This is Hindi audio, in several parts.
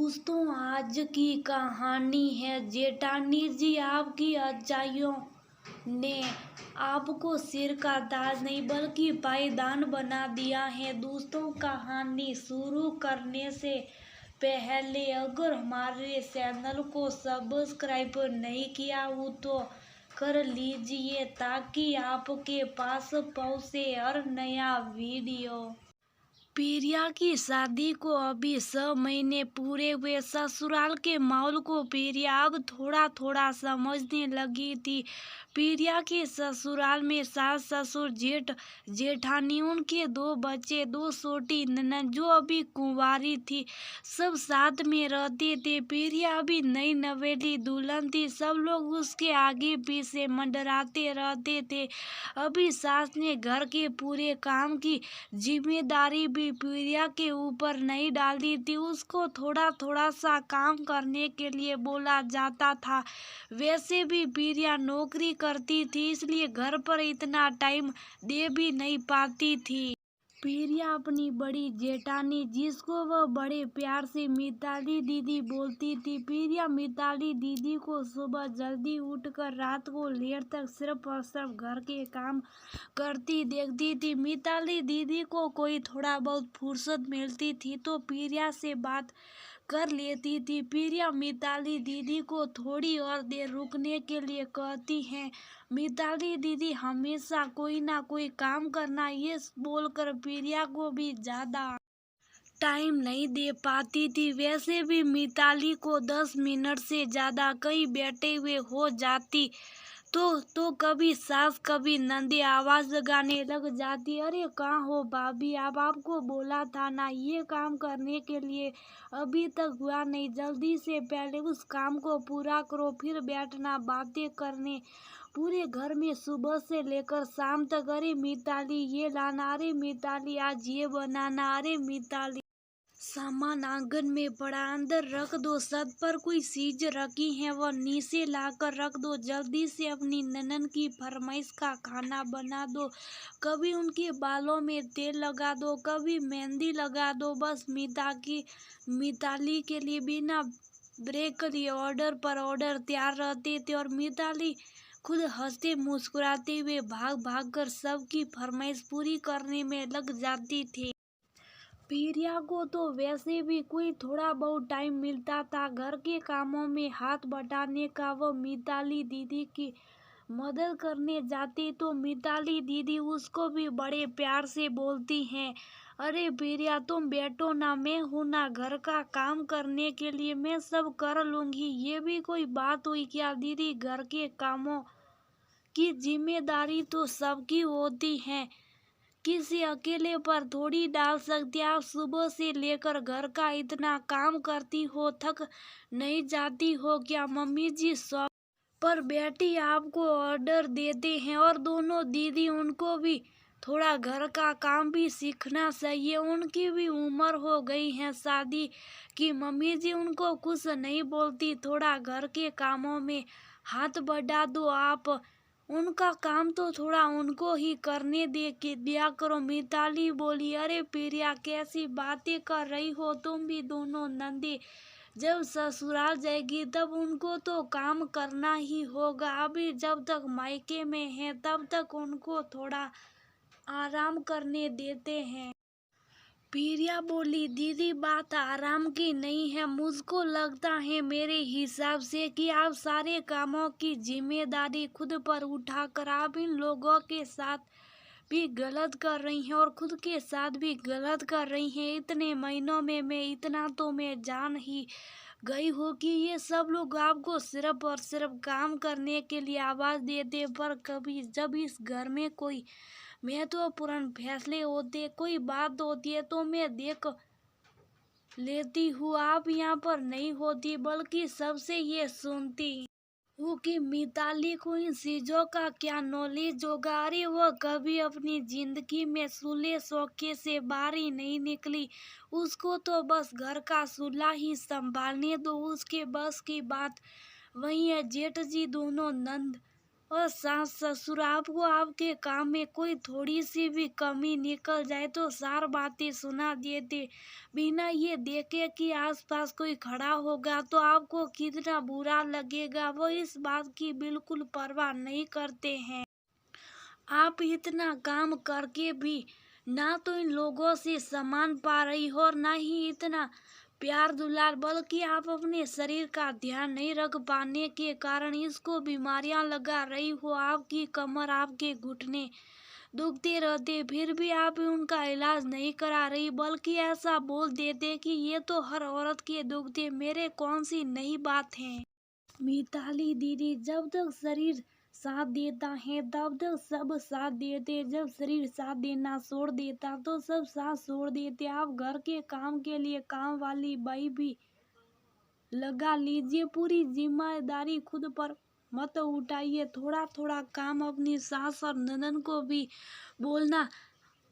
दोस्तों, आज की कहानी है जेठानी जी। आपकी अच्छाइयों ने आपको सिर का ताज नहीं बल्कि पायदान बना दिया है। दोस्तों, कहानी शुरू करने से पहले अगर हमारे चैनल को सब्सक्राइब नहीं किया हो तो कर लीजिए ताकि आपके पास पहुंचे हर नया वीडियो। प्रिया की शादी को अभी 6 महीने पूरे हुए। ससुराल के माहौल को प्रिया अब थोड़ा थोड़ा समझने लगी थी। प्रिया के ससुराल में सास ससुर जेठ जेठानी, उनके 2 बच्चे, 2 छोटी ननद जो अभी कुंवारी थी, सब साथ में रहते थे। प्रिया अभी नई नवेली दुल्हन थी। सब लोग उसके आगे पीछे मंडराते रहते थे। अभी सास ने घर के पूरे काम की जिम्मेदारी भी प्रिया के ऊपर नहीं डाली थी। उसको थोड़ा थोड़ा सा काम करने के लिए बोला जाता था। वैसे भी प्रिया नौकरी करती थी, इसलिए घर पर इतना टाइम दे भी नहीं पाती थी। प्रिया अपनी बड़ी जेठानी, जिसको वह बड़े प्यार से मिताली दीदी बोलती थी, प्रिया मिताली दीदी को सुबह जल्दी उठकर रात को देर तक सिर्फ और सिर्फ घर के काम करती देखती थी। मिताली दीदी को कोई थोड़ा बहुत फुर्सत मिलती थी तो प्रिया से बात कर लेती थी। प्रिया मिताली दीदी को थोड़ी और देर रुकने के लिए कहती है। मिताली दीदी हमेशा कोई ना कोई काम करना ये बोलकर प्रिया को भी ज्यादा टाइम नहीं दे पाती थी। वैसे भी मिताली को 10 मिनट से ज्यादा कहीं बैठे हुए हो जाती तो कभी सास कभी नंदी आवाज लगाने लग जाती, अरे कहाँ हो भाभी, अब आपको बोला था ना ये काम करने के लिए, अभी तक हुआ नहीं, जल्दी से पहले उस काम को पूरा करो फिर बैठना बातें करने। पूरे घर में सुबह से लेकर शाम तक, अरे मिताली ये लाना, अरे मिताली आज ये बनाना, अरे मिताली सामान आंगन में पड़ा अंदर रख दो, छत पर कोई चीज रखी है वो नीचे लाकर रख दो, जल्दी से अपनी ननन की फरमाइश का खाना बना दो, कभी उनके बालों में तेल लगा दो, कभी मेहंदी लगा दो। बस मिताली के लिए बिना ब्रेक के लिए ऑर्डर पर ऑर्डर तैयार रहते थे और मिताली खुद हंसते मुस्कुराते हुए भाग भाग कर सबकी फरमाइश पूरी करने में लग जाती थी। प्रिया को तो वैसे भी कोई थोड़ा बहुत टाइम मिलता था घर के कामों में हाथ बटाने का। वो मिताली दीदी की मदद करने जाती तो मिताली दीदी उसको भी बड़े प्यार से बोलती हैं, अरे प्रिया तुम बैठो ना, मैं हूं ना घर का काम करने के लिए, मैं सब कर लूंगी। ये भी कोई बात हुई क्या दीदी, घर के कामों की जिम्मेदारी तो सबकी होती है, किसी अकेले पर थोड़ी डाल सकती। आप सुबह से लेकर घर का इतना काम करती हो, थक नहीं जाती हो क्या? मम्मी जी शॉप पर बैठी आपको ऑर्डर देते हैं और दोनों दीदी, उनको भी थोड़ा घर का काम भी सीखना चाहिए, उनकी भी उम्र हो गई है शादी की। मम्मी जी उनको कुछ नहीं बोलती, थोड़ा घर के कामों में हाथ बढ़ा दो आप, उनका काम तो थोड़ा उनको ही करने दे के दिया करो। मिताली बोली, अरे प्रिया कैसी बातें कर रही हो तुम भी, दोनों नंदी जब ससुराल जाएगी तब उनको तो काम करना ही होगा, अभी जब तक मायके में है तब तक उनको थोड़ा आराम करने देते हैं। प्रिया बोली, दीदी बात आराम की नहीं है, मुझको लगता है मेरे हिसाब से कि आप सारे कामों की जिम्मेदारी खुद पर उठाकर आप इन लोगों के साथ भी गलत कर रही हैं और खुद के साथ भी गलत कर रही हैं। इतने महीनों में मैं इतना तो मैं जान ही गई हूँ कि ये सब लोग आपको सिर्फ और सिर्फ काम करने के लिए आवाज देते, पर कभी जब इस घर में कोई महत्वपूर्ण फैसले होते, कोई बात होती है तो मैं देख लेती हूँ, आप यहाँ पर नहीं होती बल्कि सबसे ये सुनती हूँ कि मिताली को इन चीजों का क्या नॉलेज होगा। अरे वो कभी अपनी जिंदगी में चूल्हे चौके से बाहर ही नहीं निकली, उसको तो बस घर का चूल्हा ही संभालने दो, उसके बस की बात वही है। जेठ जी, दोनों नंद और सास ससुर आपको आपके काम में कोई थोड़ी सी भी कमी निकल जाए तो सार बातें सुना देते, बिना ये देखे कि आसपास कोई खड़ा होगा तो आपको कितना बुरा लगेगा। वो इस बात की बिल्कुल परवाह नहीं करते हैं। आप इतना काम करके भी ना तो इन लोगों से सम्मान पा रही हो और ना ही इतना प्यार दुलार, बल्कि आप अपने शरीर का ध्यान नहीं रख पाने के कारण इसको बीमारियां लगा रही हो। आपकी कमर, आपके घुटने दुखते रहते फिर भी आप उनका इलाज नहीं करा रही, बल्कि ऐसा बोल देते कि ये तो हर औरत के दुखते, मेरे कौन सी नई बात है। मिताली दीदी, जब तक शरीर साथ देता है तब तक सब साथ देते, जब शरीर साथ देना छोड़ देता तो सब साथ छोड़ देते। आप घर के काम के लिए काम वाली बाई भी लगा लीजिए, पूरी जिम्मेदारी खुद पर मत उठाइए। थोड़ा थोड़ा काम अपनी सास और ननद को भी बोलना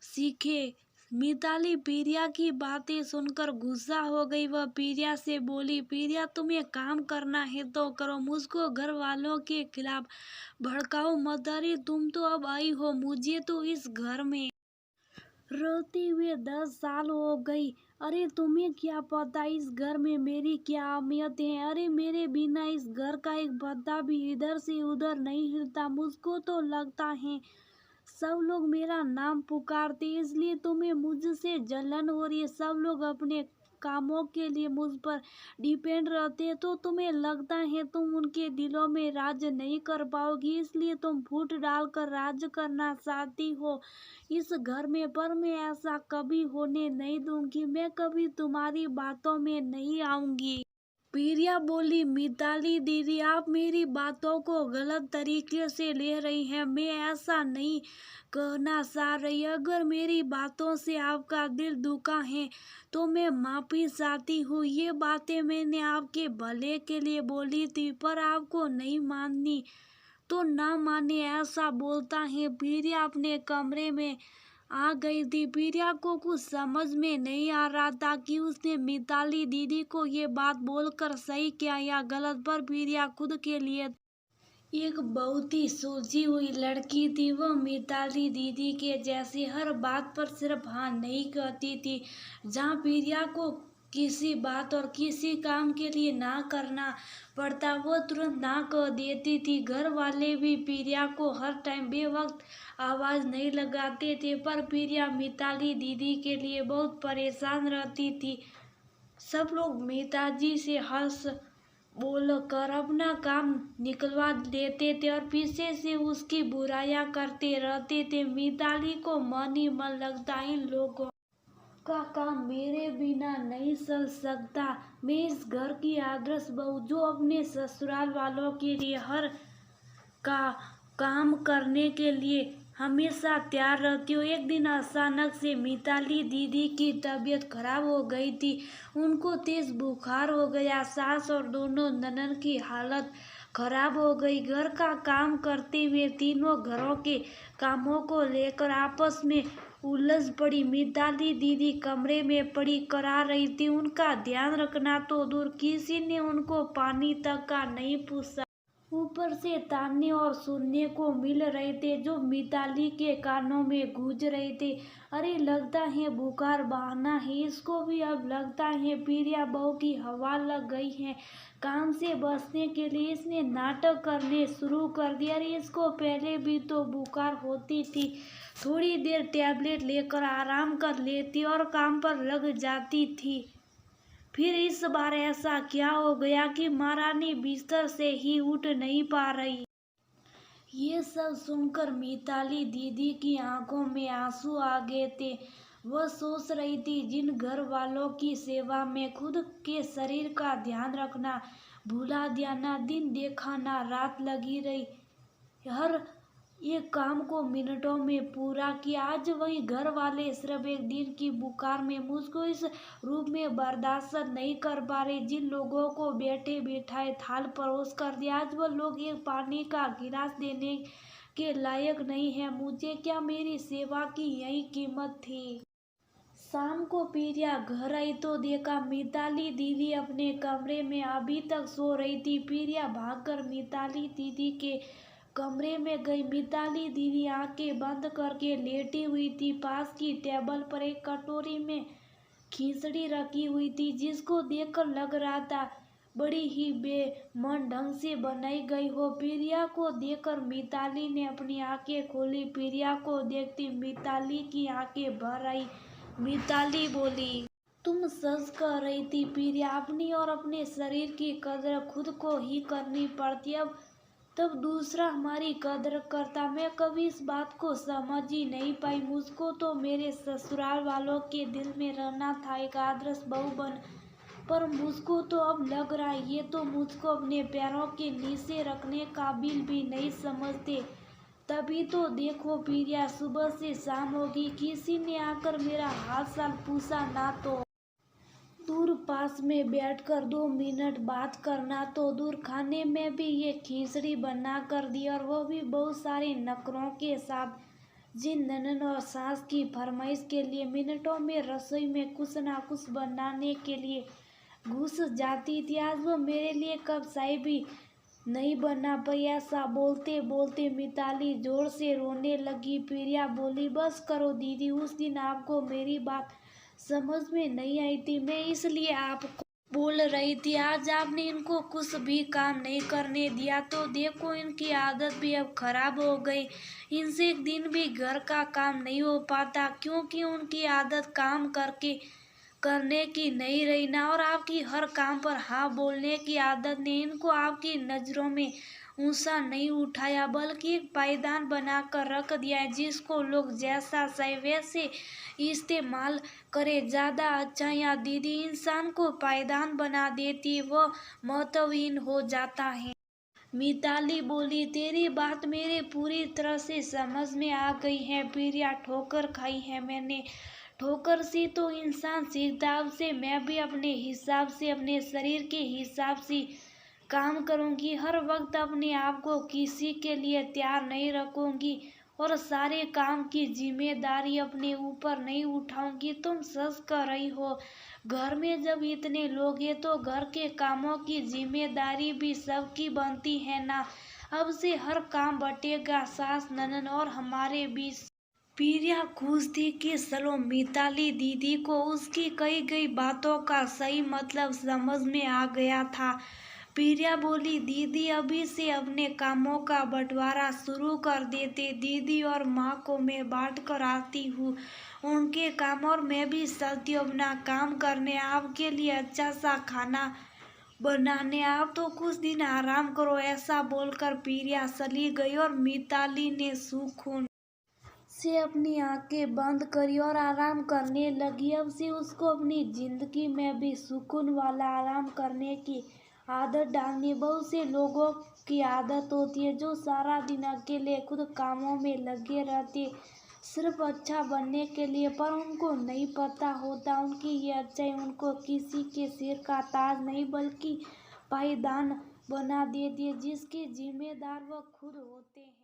सीखे। मिताली पीरिया की बातें सुनकर गुस्सा हो गई। वह पीरिया से बोली, पीरिया तुम्हें काम करना है तो करो, मुझको घर वालों के खिलाफ भड़काओ मत। अरे तुम तो अब आई हो, मुझे तो इस घर में रहते हुए 10 साल हो गई। अरे तुम्हें क्या पता इस घर में मेरी क्या अहमियत है। अरे मेरे बिना इस घर का एक पत्ता भी इधर से उधर नहीं हिलता। मुझको तो लगता है सब लोग मेरा नाम पुकारते, इसलिए तुम्हें मुझसे जलन हो रही है। सब लोग अपने कामों के लिए मुझ पर डिपेंड रहते हैं, तो तुम्हें लगता है तुम उनके दिलों में राज नहीं कर पाओगी, इसलिए तुम फूट डालकर राज करना चाहती हो इस घर में। पर मैं ऐसा कभी होने नहीं दूंगी, मैं कभी तुम्हारी बातों में नहीं आऊंगी। प्रिया बोली, मिताली दीदी आप मेरी बातों को गलत तरीके से ले रही हैं, मैं ऐसा नहीं कहना चाह रही। अगर मेरी बातों से आपका दिल दुखा है तो मैं माफी चाहती हूँ। ये बातें मैंने आपके भले के लिए बोली थी, पर आपको नहीं माननी तो ना माने, ऐसा बोलता है। प्रिया अपने कमरे में आ गई थी। प्रिया को कुछ समझ में नहीं आ रहा था कि उसने मिताली दीदी को ये बात बोलकर सही किया या गलत, पर प्रिया खुद के लिए एक बहुत ही सोची हुई लड़की थी। वह मिताली दीदी के जैसी हर बात पर सिर्फ हाँ नहीं कहती थी। जहाँ प्रिया को किसी बात और किसी काम के लिए ना करना पड़ता वो तुरंत ना कह देती थी। घर वाले भी प्रिया को हर टाइम बेवक्त आवाज नहीं लगाते थे, पर प्रिया मिताली दीदी के लिए बहुत परेशान रहती थी। सब लोग मिताजी से हंस बोलकर अपना काम निकलवा देते थे और पीछे से उसकी बुराइयां करते रहते थे। मिताली को मन ही मन लगता, इन लोगों का काम मेरे बिना नहीं चल सकता। मैं इस घर की आदर्श बहू जो अपने ससुराल वालों के लिए हर का काम करने के लिए हमेशा तैयार रहती हूँ। एक दिन अचानक से मिताली दीदी की तबीयत खराब हो गई थी। उनको तेज बुखार हो गया। सास और दोनों ननद की हालत खराब हो गई। घर का काम करते हुए तीनों घरों के कामों को लेकर आपस में उलझ पड़ी। मिताली दीदी कमरे में पड़ी करा रही थी। उनका ध्यान रखना तो दूर, किसी ने उनको पानी तक का नहीं पूछा। ऊपर से ताने और सुनने को मिल रहे थे जो मिताली के कानों में गूंज रहे थे। अरे लगता है बुखार बहाना है इसको भी। अब लगता है प्रिया बहू की हवा लग गई है। काम से बचने के लिए इसने नाटक करने शुरू कर दिया। अरे इसको पहले भी तो बुखार होती थी, थोड़ी देर टैबलेट लेकर आराम कर लेती और काम पर लग जाती थी। फिर इस बार ऐसा क्या हो गया कि महारानी बिस्तर से ही उठ नहीं पा रही। ये सब सुनकर मिताली दीदी की आंखों में आंसू आ गए थे। वह सोच रही थी जिन घर वालों की सेवा में खुद के शरीर का ध्यान रखना भुला दिया, ना दिन देखा ना रात लगी रही, हर एक काम को मिनटों में पूरा किया। आज वही घर वाले सिर्फ एक दिन की बुखार में मुझको इस रूप में बर्दाश्त नहीं कर पा रहे। जिन लोगों को बैठे बैठाए थाल परोस कर दिया, आज वह लोग एक पानी का गिलास देने के लायक नहीं है। मुझे क्या मेरी सेवा की यही कीमत थी। शाम को प्रिया घर आई तो देखा मिताली दीदी अपने कमरे में अभी तक सो रही थी। प्रिया भागकर मिताली दीदी के कमरे में गई। मिताली दीदी आंखें बंद करके लेटी हुई थी। पास की टेबल पर एक कटोरी में खिचड़ी रखी हुई थी, जिसको देखकर लग रहा था बड़ी ही बेमन ढंग से बनाई गई हो। प्रिया को देखकर मिताली ने अपनी आंखें खोली। प्रिया को देखती मिताली की आंखें भर आई। मिताली बोली, तुम सच कह रही थी प्रिया, अपनी और अपने शरीर की कदर खुद को ही करनी पड़ती। अब तब दूसरा हमारी कदर करता। मैं कभी इस बात को समझ ही नहीं पाई। मुझको तो मेरे ससुराल वालों के दिल में रहना था, एक आदर्श बहू बन, पर मुझको तो अब लग रहा है ये तो मुझको अपने पैरों के नीचे रखने काबिल भी नहीं समझते। तभी तो देखो प्रिया, सुबह से शाम होगी, किसी ने आकर मेरा हाल चाल पूछा ना तो दूर, पास में बैठकर 2 मिनट बात करना तो दूर, खाने में भी ये खिचड़ी बना कर दी, और वो भी बहुत सारे नखरों के साथ। जिन ननद और सास की फरमाइश के लिए मिनटों में रसोई में कुछ ना कुछ बनाने के लिए घुस जाती थी, आज वो मेरे लिए कप चाय भी नहीं बना पाई। ऐसा बोलते बोलते मिताली जोर से रोने लगी। प्रिया बोली, बस करो दीदी, उस दिन आपको मेरी बात समझ में नहीं आई थी, मैं इसलिए आपको बोल रही थी। आज आपने इनको कुछ भी काम नहीं करने दिया तो देखो इनकी आदत भी अब खराब हो गई। इनसे एक दिन भी घर का काम नहीं हो पाता, क्योंकि उनकी आदत काम करने की नहीं रही ना, और आपकी हर काम पर हाँ बोलने की आदत ने इनको आपकी नज़रों में ऊंचा नहीं उठाया, बल्कि एक पायदान बनाकर रख दिया है, जिसको लोग जैसा चाहे वैसे इस्तेमाल करे। ज़्यादा अच्छाइयाँ दीदी इंसान को पायदान बना देती, वो महत्वहीन हो जाता है। मिताली बोली, तेरी बात मेरे पूरी तरह से समझ में आ गई है प्रिया। ठोकर खाई है मैंने, ठोकर से तो इंसान सीखता। अब से मैं भी अपने हिसाब से, अपने शरीर के हिसाब से काम करूंगी। हर वक्त अपने आप को किसी के लिए तैयार नहीं रखूंगी, और सारे काम की जिम्मेदारी अपने ऊपर नहीं उठाऊंगी। तुम सच कर रही हो, घर में जब इतने लोग हैं तो घर के कामों की जिम्मेदारी भी सबकी बनती है ना। अब से हर काम बटेगा सास ननद और हमारे बीच। प्रिया खुश थी कि चलो मिताली दीदी को उसकी कही गई बातों का सही मतलब समझ में आ गया था। प्रिया बोली, दीदी अभी से अपने कामों का बंटवारा शुरू कर देते। दीदी और माँ को मैं बांट कर आती हूँ उनके काम, और मैं भी चलती हूँ अपना काम करने, आपके लिए अच्छा सा खाना बनाने। आप तो कुछ दिन आराम करो। ऐसा बोलकर प्रिया चली गई, और मिताली ने सुकून से अपनी आंखें बंद करी और आराम करने लगी। अब से उसको अपनी जिंदगी में भी सुकून वाला आराम करने की आदत डालनी। बहुत से लोगों की आदत होती है जो सारा दिन अकेले खुद कामों में लगे रहते, सिर्फ अच्छा बनने के लिए, पर उनको नहीं पता होता उनकी ये अच्छाई उनको किसी के सिर का ताज नहीं बल्कि पायदान बना देती है, जिसके जिम्मेदार वो खुद होते हैं।